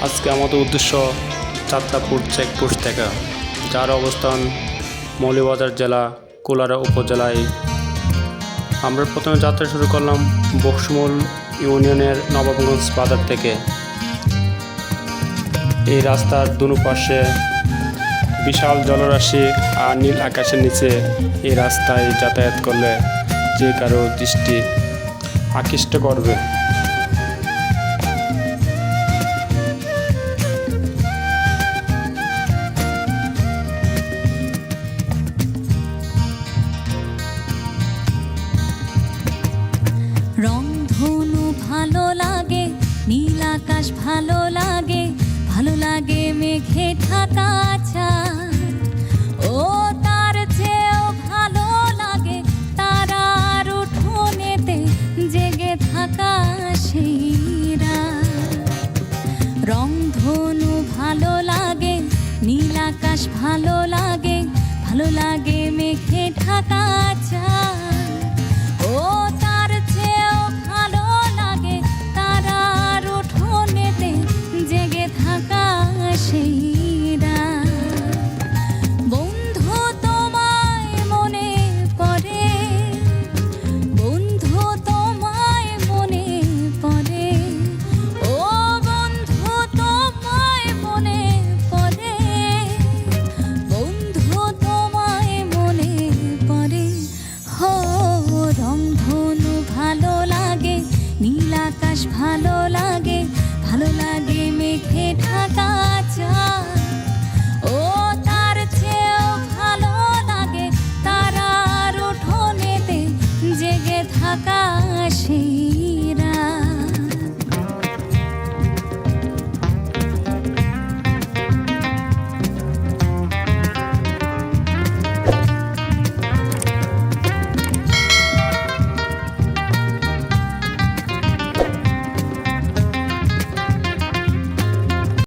আজকে আমাদের উদ্দেশ্য চাঁদপুর চেকপোস্ট থেকে, যার অবস্থান মৌলভীবাজার জেলা কুলাউড়া উপজেলায়। আমরা প্রথমে যাত্রা শুরু করলাম বকশিমূল ইউনিয়নের নবাবগঞ্জ বাজার থেকে। এই রাস্তার দুনো পাশে বিশাল জলরাশি আর নীল আকাশের নিচে এই রাস্তায় যাতায়াত করলে যে কারো দৃষ্টি আকৃষ্ট করবে। রংধনু ভালো লাগে, নীল আকাশ ভালো লাগে, ভালো লাগে মেঘে ঢাকা চাঁদ। ও তার চেয়েও ভালো লাগে তারার উঠোনেতে জেগে থাকা সেই রাত। রংধনু ভালো লাগে, নীল আকাশ ভালো লাগে, ভালো লাগে মেঘে ঢাকা চাঁদ।